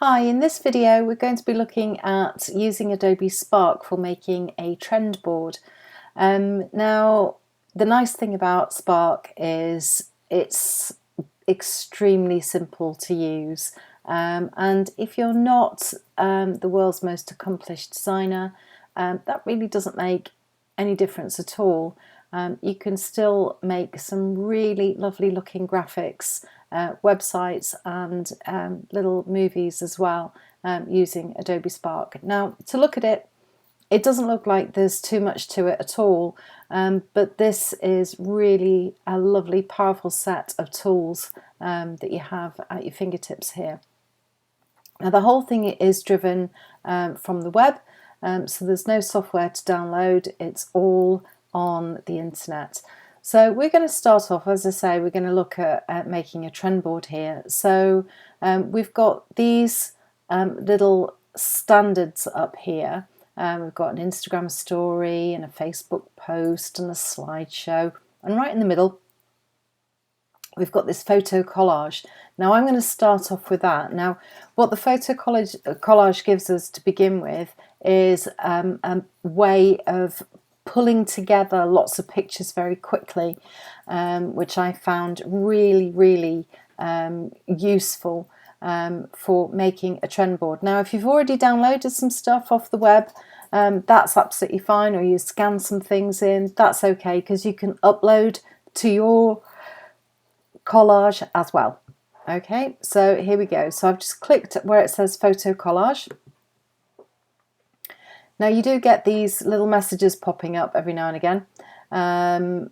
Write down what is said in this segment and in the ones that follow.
Hi, in this video we're going to be looking at using Adobe Spark for making a trend board. Now, the nice thing about Spark is it's extremely simple to use, and if you're not the world's most accomplished designer, that really doesn't make any difference at all. You can still make some really lovely looking graphics, websites and little movies as well, using Adobe Spark. Now, to look at it, it doesn't look like there's too much to it at all, but this is really a lovely, powerful set of tools that you have at your fingertips here. Now, the whole thing is driven from the web, so there's no software to download. It's all on the internet. So we're going to start off, as I say, we're going to look at making a trend board here. So we've got these little standards up here. We've got an Instagram story and a Facebook post and a slideshow, and right in the middle we've got this photo collage. Now I'm going to start off with that. Now, what the photo collage gives us to begin with is a way of pulling together lots of pictures very quickly, which I found really useful for making a trend board. Now, if you've already downloaded some stuff off the web, that's absolutely fine, or you scan some things in, that's okay, because you can upload to your collage as well. Okay, so here we go. So I've just clicked where it says photo collage. Now, you do get these little messages popping up every now and again, but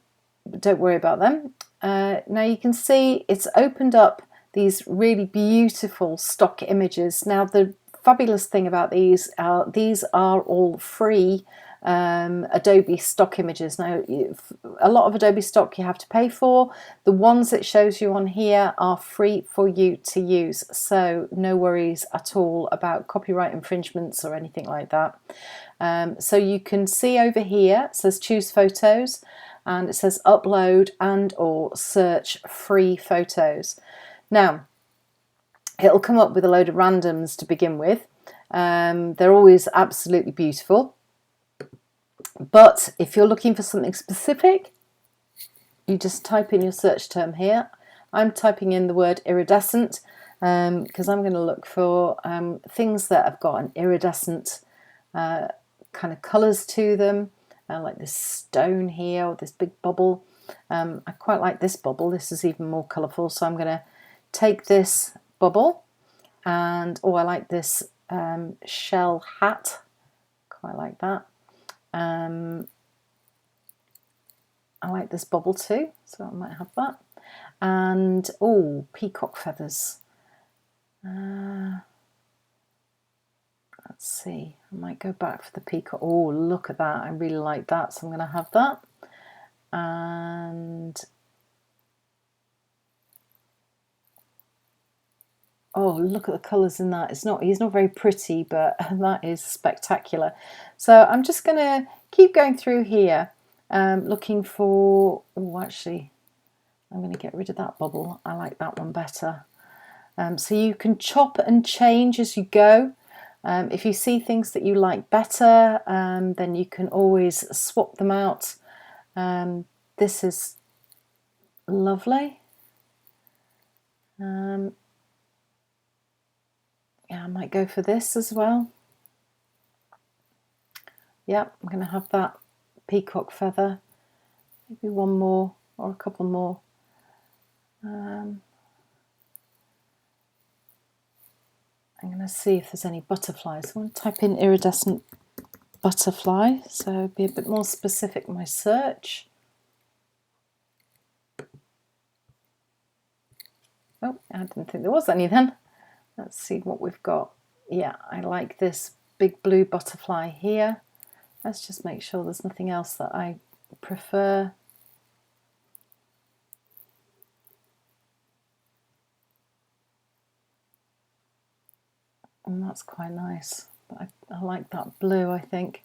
don't worry about them. Now you can see it's opened up these really beautiful stock images. Now, the fabulous thing about these are all free Adobe stock images. Now, a lot of Adobe stock you have to pay for. The ones it shows you on here are free for you to use, so no worries at all about copyright infringements or anything like that. So you can see over here it says choose photos, and it says upload and or search free photos. Now, it'll come up with a load of randoms to begin with. They're always absolutely beautiful. But if you're looking for something specific, you just type in your search term here. I'm typing in the word iridescent because I'm going to look for things that have got an iridescent kind of colours to them, like this stone here or this big bubble. I quite like this bubble. This is even more colourful, so I'm going to take this bubble, and I like this shell hat. Quite like that. I like this bubble too, so I might have that. And peacock feathers. Let's see, I might go back for the peacock. Oh, look at that, I really like that, so I'm going to have that. And oh, look at the colours in that. He's not very pretty, but that is spectacular. So I'm just going to keep going through here, looking for, actually, I'm going to get rid of that bubble. I like that one better. So you can chop and change as you go. If you see things that you like better, then you can always swap them out. This is lovely. Yeah, I might go for this as well. Yep, I'm going to have that peacock feather. Maybe one more or a couple more. I'm going to see if there's any butterflies. I want to type in iridescent butterfly, so be a bit more specific in my search. Oh, I didn't think there was any then. Let's see what we've got. Yeah, I like this big blue butterfly here. Let's just make sure there's nothing else that I prefer. And that's quite nice. But I like that blue, I think.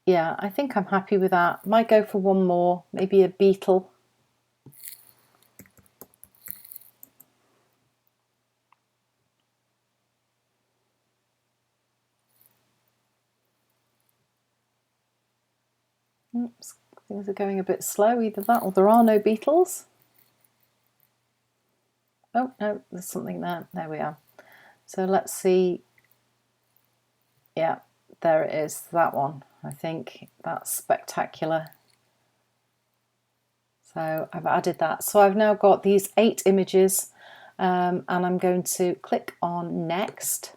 Yeah, I think I'm happy with that. Might go for one more, maybe a beetle. Oops, things are going a bit slow, either that or there are no beetles. Oh no, there's something there. There we are. So let's see. Yeah, there it is, that one. I think that's spectacular. So I've added that. So I've now got these 8 images, and I'm going to click on next,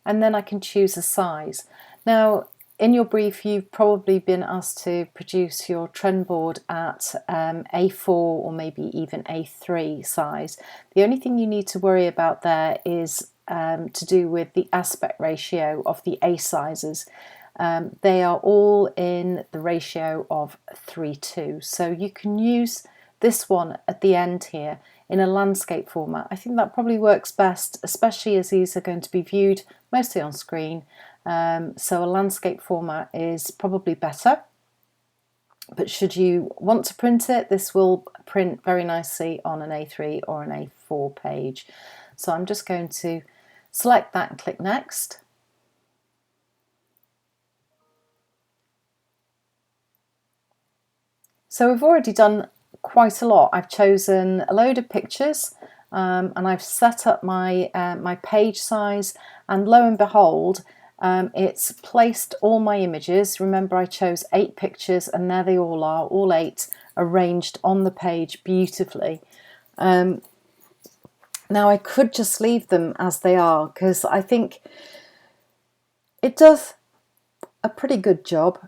and then I can choose a size. Now, in your brief, you've probably been asked to produce your trend board at A4 or maybe even A3 size. The only thing you need to worry about there is to do with the aspect ratio of the A sizes. They are all in the ratio of 3:2. So you can use this one at the end here in a landscape format. I think that probably works best, especially as these are going to be viewed mostly on screen. So a landscape format is probably better. But should you want to print it, this will print very nicely on an A3 or an A4 page. So I'm just going to select that and click next. So we've already done quite a lot. I've chosen a load of pictures and I've set up my, my page size, and lo and behold, it's placed all my images. Remember, I chose 8 pictures and there they all are, all 8 arranged on the page beautifully. Now I could just leave them as they are because I think it does a pretty good job.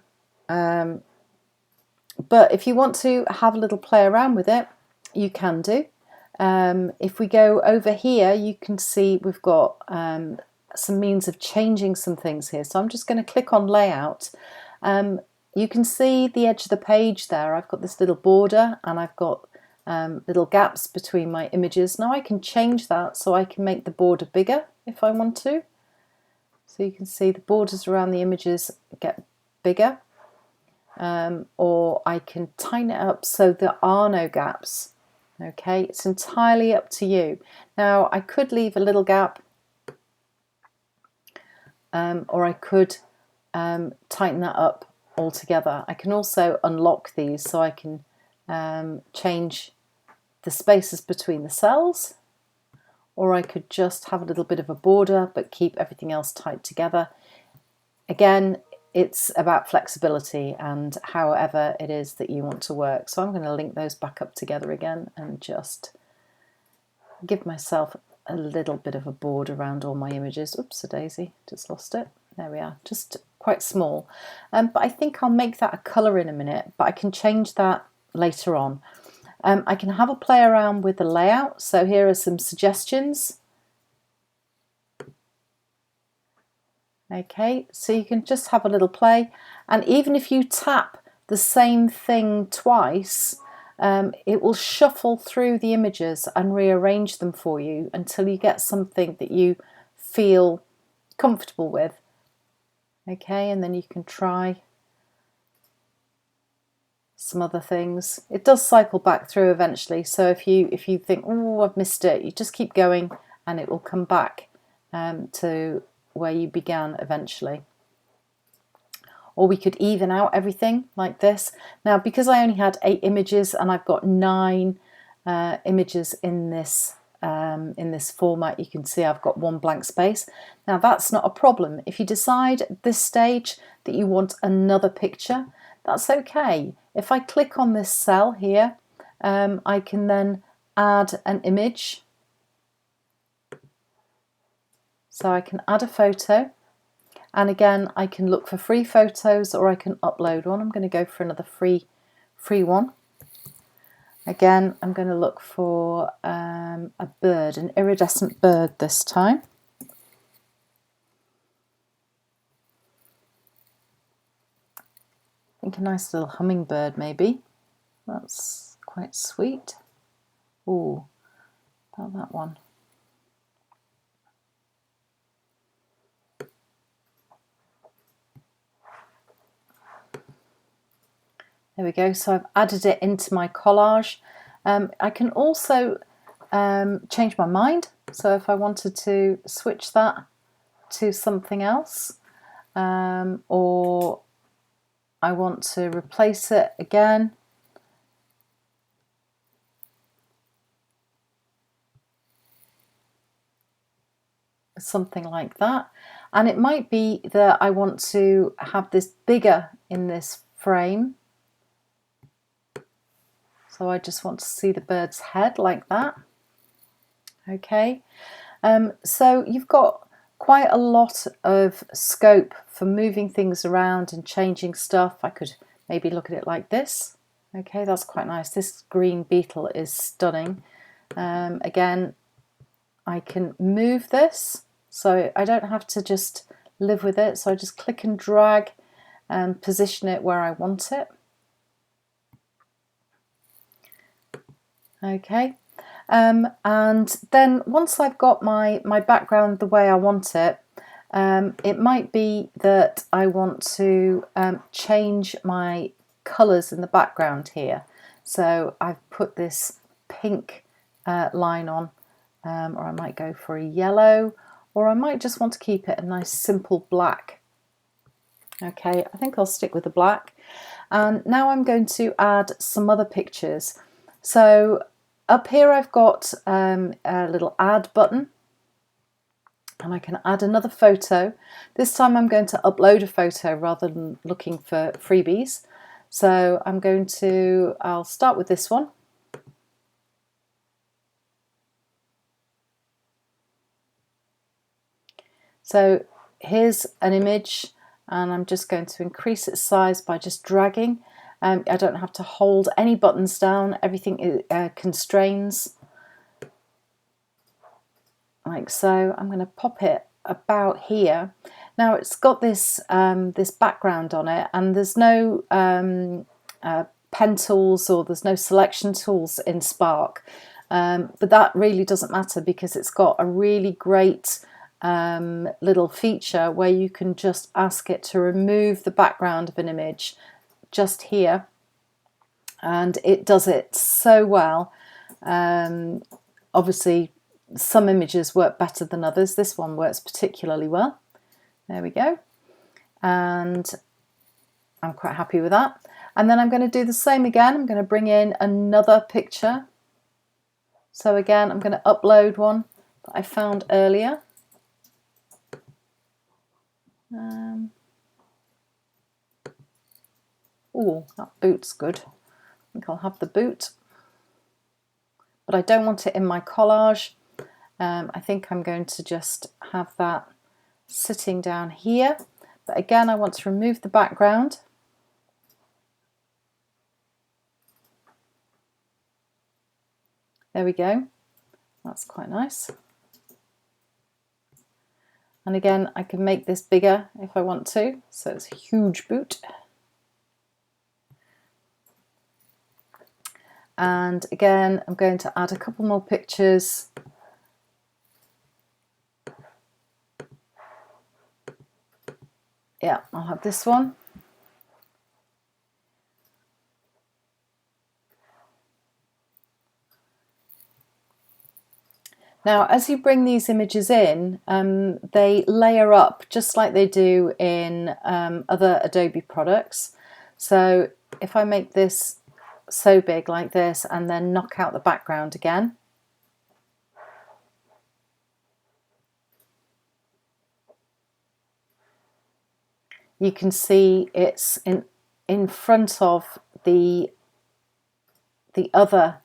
But if you want to have a little play around with it, you can do. If we go over here, you can see we've got some means of changing some things here. So I'm just going to click on layout. You can see the edge of the page there. I've got this little border and I've got little gaps between my images. Now I can change that so I can make the border bigger if I want to. So you can see the borders around the images get bigger. Or I can tighten it up so there are no gaps. Okay, it's entirely up to you. Now I could leave a little gap, or I could tighten that up altogether. I can also unlock these so I can change the spaces between the cells, or I could just have a little bit of a border but keep everything else tight together. Again, it's about flexibility and however it is that you want to work. So I'm going to link those back up together again and just give myself a little bit of a border around all my images. Oops, a daisy, just lost it. There we are, just quite small. But I think I'll make that a colour in a minute, but I can change that later on. I can have a play around with the layout. So here are some suggestions. Okay, so you can just have a little play, and even if you tap the same thing twice, it will shuffle through the images and rearrange them for you until you get something that you feel comfortable with. Okay, and then you can try some other things. It does cycle back through eventually, so if you think, oh, I've missed it, you just keep going and it will come back to where you began eventually. Or we could even out everything like this. Now, because I only had 8 images and I've got 9 images in this format, you can see I've got 1 blank space. Now that's not a problem. If you decide at this stage that you want another picture, that's okay. If I click on this cell here, I can then add an image. So I can add a photo, and again I can look for free photos or I can upload one. I'm going to go for another free one. Again, I'm going to look for a bird, an iridescent bird this time. I think a nice little hummingbird maybe. That's quite sweet. Ooh, about that one. There we go, so I've added it into my collage. I can also change my mind. So if I wanted to switch that to something else, or I want to replace it again. Something like that. And it might be that I want to have this bigger in this frame. So I just want to see the bird's head like that. Okay, so you've got quite a lot of scope for moving things around and changing stuff. I could maybe look at it like this. Okay, that's quite nice. This green beetle is stunning. Again, I can move this, so I don't have to just live with it. So I just click and drag and position it where I want it. Okay, and then once I've got my background the way I want it, it might be that I want to change my colours in the background here. So I've put this pink line on, or I might go for a yellow, or I might just want to keep it a nice simple black. Okay, I think I'll stick with the black. And now I'm going to add some other pictures. So up here I've got a little add button, and I can add another photo. This time I'm going to upload a photo rather than looking for freebies. So I'll start with this one. So here's an image, and I'm just going to increase its size by just dragging. I don't have to hold any buttons down, everything constrains like so. I'm going to pop it about here. Now it's got this this background on it, and there's no pen tools, or there's no selection tools in Spark, but that really doesn't matter because it's got a really great little feature where you can just ask it to remove the background of an image just here, and it does it so well. Obviously some images work better than others. This one works particularly well. There we go, and I'm quite happy with that. And then I'm going to do the same again. I'm going to bring in another picture. So again, I'm going to upload one that I found earlier. Oh, that boot's good. I think I'll have the boot, but I don't want it in my collage. I think I'm going to just have that sitting down here. But again, I want to remove the background. There we go. That's quite nice. And again, I can make this bigger if I want to. So it's a huge boot. And again, I'm going to add a couple more pictures. Yeah, I'll have this one. Now, as you bring these images in, they layer up just like they do in other Adobe products. So if I make this so big like this and then knock out the background again, you can see it's in front of the other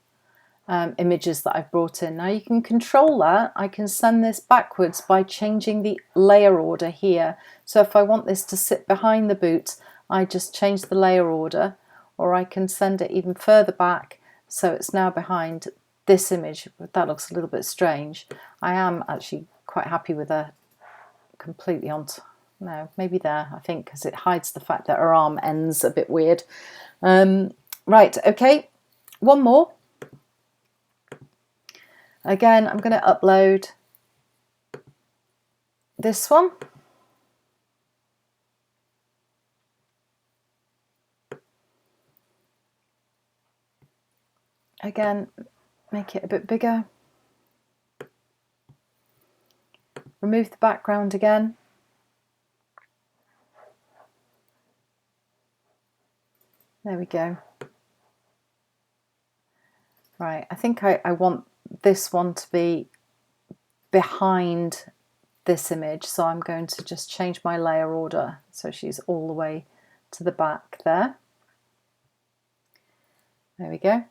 images that I've brought in. Now you can control that. I can send this backwards by changing the layer order here. So if I want this to sit behind the boot, I just change the layer order, or I can send it even further back so it's now behind this image. That looks a little bit strange. I am actually quite happy with her completely on. No, maybe there, I think, because it hides the fact that her arm ends a bit weird. Right, okay, one more. Again, I'm going to upload this one. Again, make it a bit bigger. Remove the background again. There we go. Right, I think I want this one to be behind this image, so I'm going to just change my layer order so she's all the way to the back there. There we go.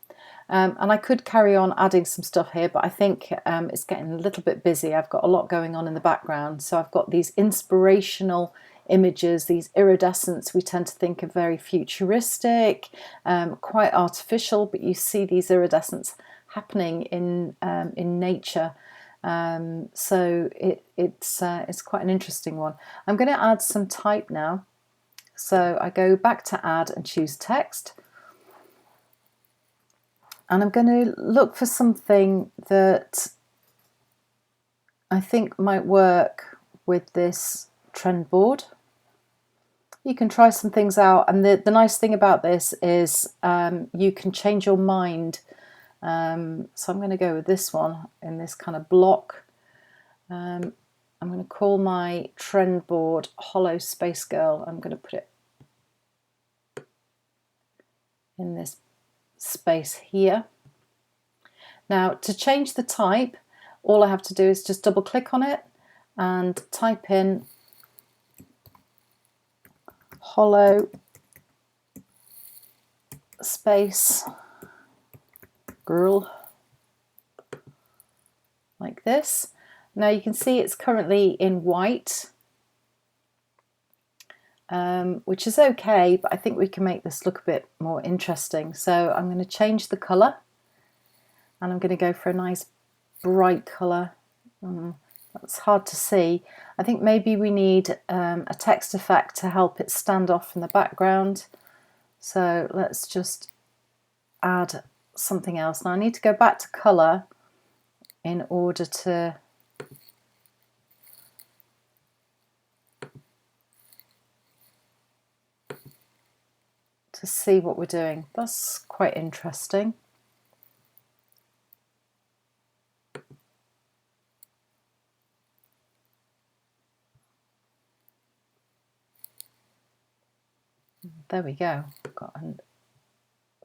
And I could carry on adding some stuff here, but I think it's getting a little bit busy. I've got a lot going on in the background. So I've got these inspirational images, these iridescents we tend to think of very futuristic, quite artificial, but you see these iridescents happening in nature. So it's quite an interesting one. I'm going to add some type now. So I go back to add and choose text. And I'm going to look for something that I think might work with this trend board. You can try some things out, and the nice thing about this is you can change your mind. So I'm going to go with this one in this kind of block. I'm going to call my trend board Hollow Space Girl. I'm going to put it in this space here. Now, to change the type, all I have to do is just double click on it and type in Hollow Space Girl, like this. Now you can see it's currently in white, which is okay, but I think we can make this look a bit more interesting. So I'm going to change the colour, and I'm going to go for a nice bright colour. That's hard to see. I think maybe we need a text effect to help it stand off from the background. So let's just add something else. Now I need to go back to colour in order to see what we're doing. That's quite interesting. There we go.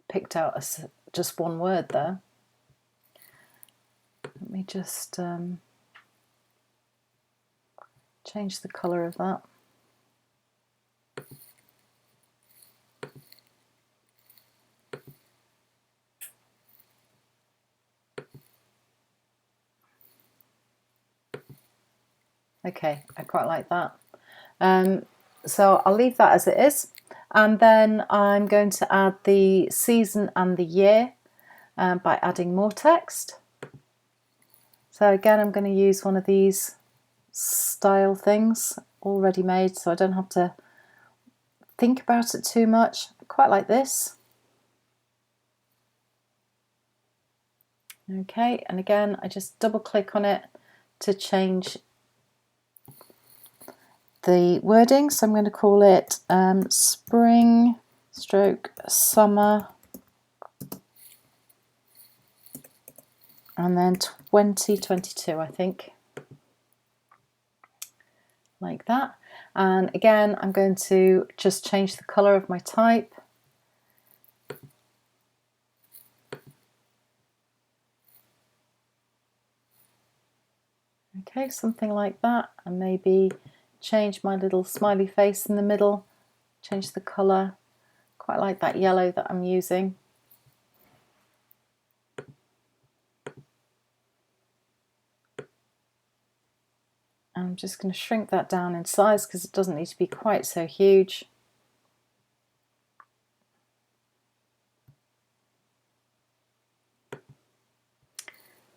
Picked out just one word there. Let me just change the colour of that. Okay, I quite like that. So I'll leave that as it is, and then I'm going to add the season and the year by adding more text. So again, I'm going to use one of these style things already made, so I don't have to think about it too much. I quite like this. Okay, and again, I just double click on it to change the wording. So I'm going to call it spring stroke summer, and then 2022, I think, like that. And again, I'm going to just change the colour of my type. Okay, something like that, and maybe change my little smiley face in the middle, change the colour. Quite like that yellow that I'm using. I'm just going to shrink that down in size because it doesn't need to be quite so huge.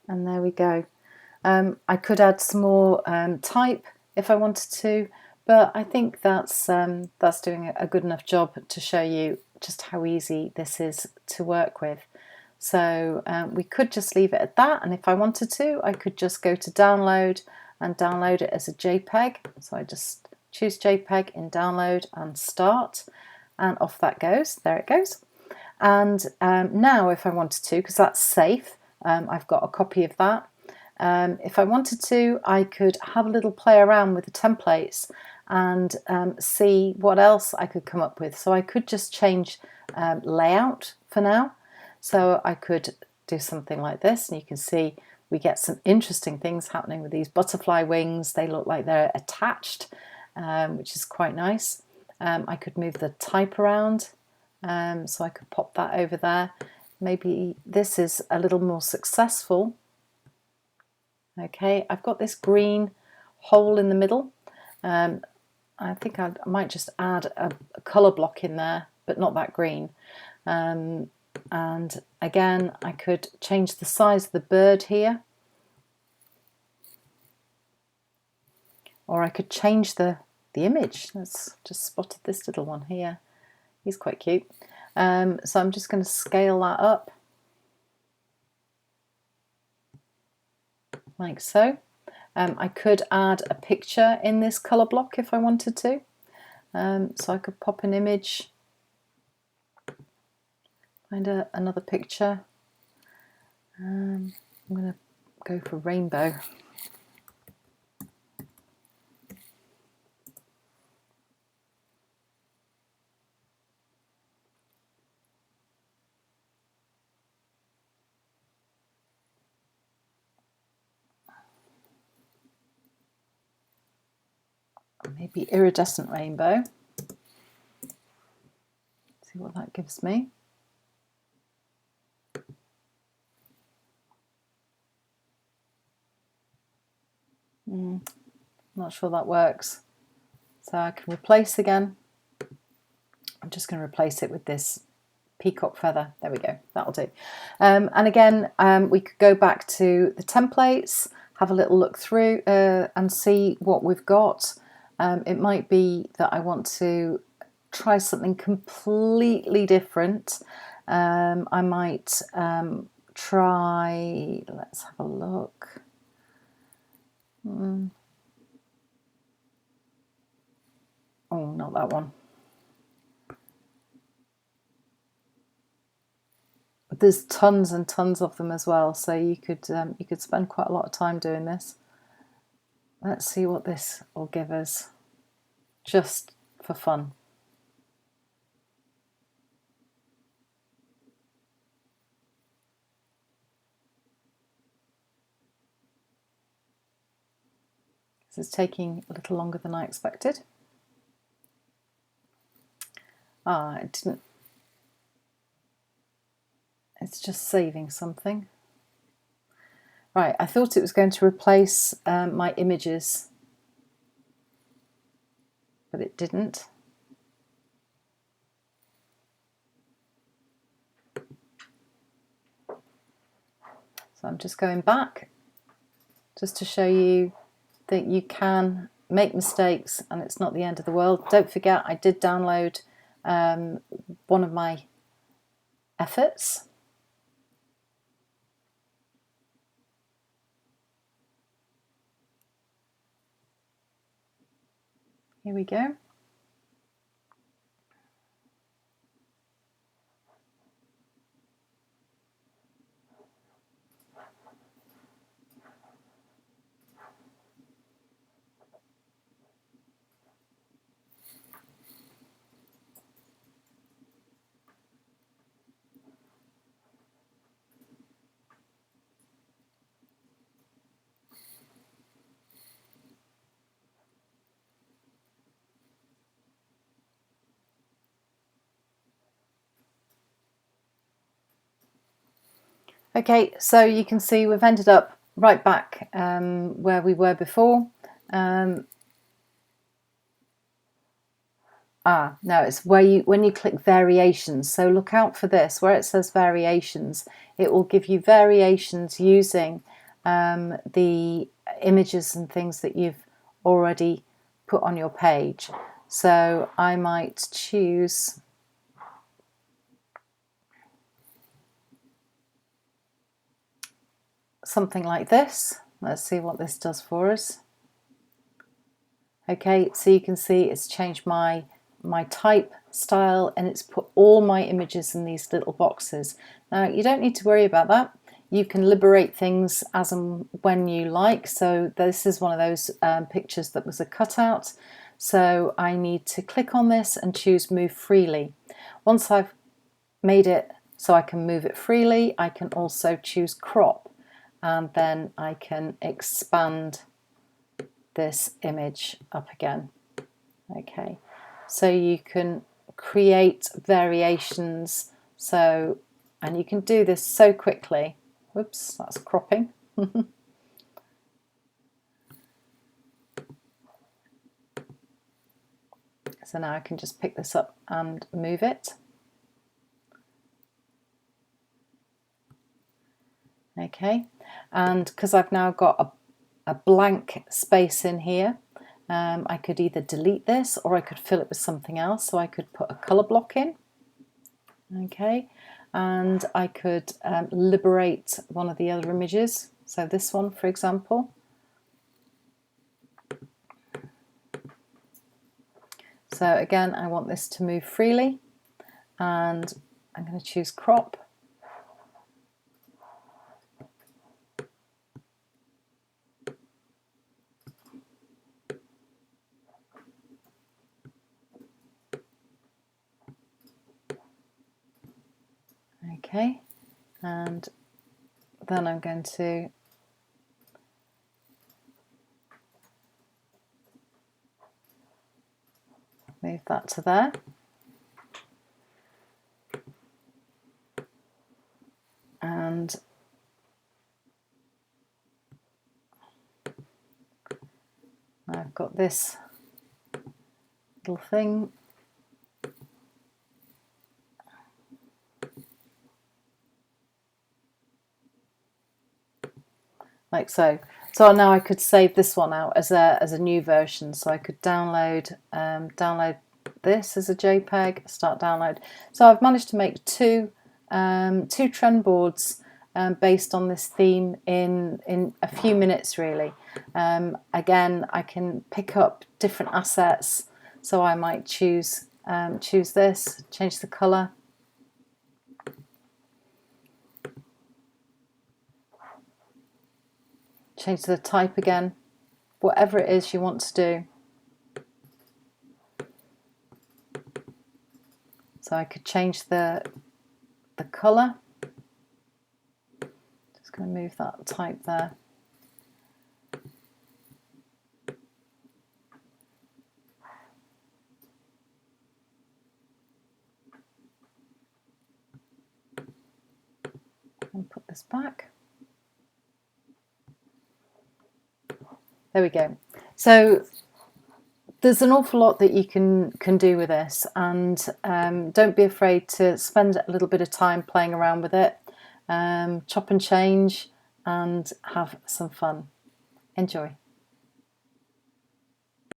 And there we go. I could add some more type if I wanted to, but I think that's doing a good enough job to show you just how easy this is to work with. So we could just leave it at that, and if I wanted to, I could just go to download and download it as a JPEG. So I just choose JPEG in download and start, and off that goes. There it goes. And now if I wanted to, because that's safe, I've got a copy of that. If I wanted to, I could have a little play around with the templates and see what else I could come up with. So I could just change layout for now. So I could do something like this, and you can see we get some interesting things happening with these butterfly wings. They look like they're attached, which is quite nice. I could move the type around, so I could pop that over there. Maybe this is a little more successful. Okay, I've got this green hole in the middle. I think I might just add a colour block in there, but not that green. And again, I could change the size of the bird here. Or I could change the image. Let's just spotted this little one here. He's quite cute. So I'm just going to scale that up. Like so. I could add a picture in this colour block if I wanted to. So I could pop an image, find another picture. I'm going to go for rainbow. Maybe iridescent rainbow. See what that gives me. Not sure that works. So I can replace again. I'm just going to replace it with this peacock feather. There we go, that'll do. And again, we could go back to the templates, have a little look through and see what we've got. It might be that I want to try something completely different. I might try, let's have a look. Oh, not that one. There's tons and tons of them as well, so you could spend quite a lot of time doing this. Let's see what this will give us, just for fun. This is taking a little longer than I expected. It didn't. It's just saving something. Right, I thought it was going to replace my images, but it didn't. So I'm just going back just to show you that you can make mistakes and it's not the end of the world. Don't forget, I did download one of my efforts. Here we go. Okay, so you can see we've ended up right back where we were before. No, it's where when you click variations. So look out for this, where it says variations. It will give you variations using the images and things that you've already put on your page. So I might choose something like this. Let's see what this does for us. Okay, so you can see it's changed my type style and it's put all my images in these little boxes. Now you don't need to worry about that. You can liberate things as and when you like. So this is one of those pictures that was a cutout. So I need to click on this and choose move freely. Once I've made it so I can move it freely, I can also choose crop, and then I can expand this image up again. Okay, so you can create variations, and you can do this so quickly. Whoops, that's cropping. So now I can just pick this up and move it. Okay, and because I've now got a blank space in here, I could either delete this or I could fill it with something else. So I could put a colour block in. Okay, and I could liberate one of the other images. So this one, for example. So again, I want this to move freely, and I'm going to choose crop. Okay, and then I'm going to move that to there. And I've got this little thing. Like so. So now I could save this one out as a new version. So I could download this as a JPEG, start download. So I've managed to make two trend boards based on this theme in a few minutes, really. Again, I can pick up different assets. So I might choose this, change the colour. Change the type again, whatever it is you want to do. So I could change the colour. Just going to move that type there. And put this back. There we go. So there's an awful lot that you can do with this, and don't be afraid to spend a little bit of time playing around with it, chop and change, and have some fun. Enjoy.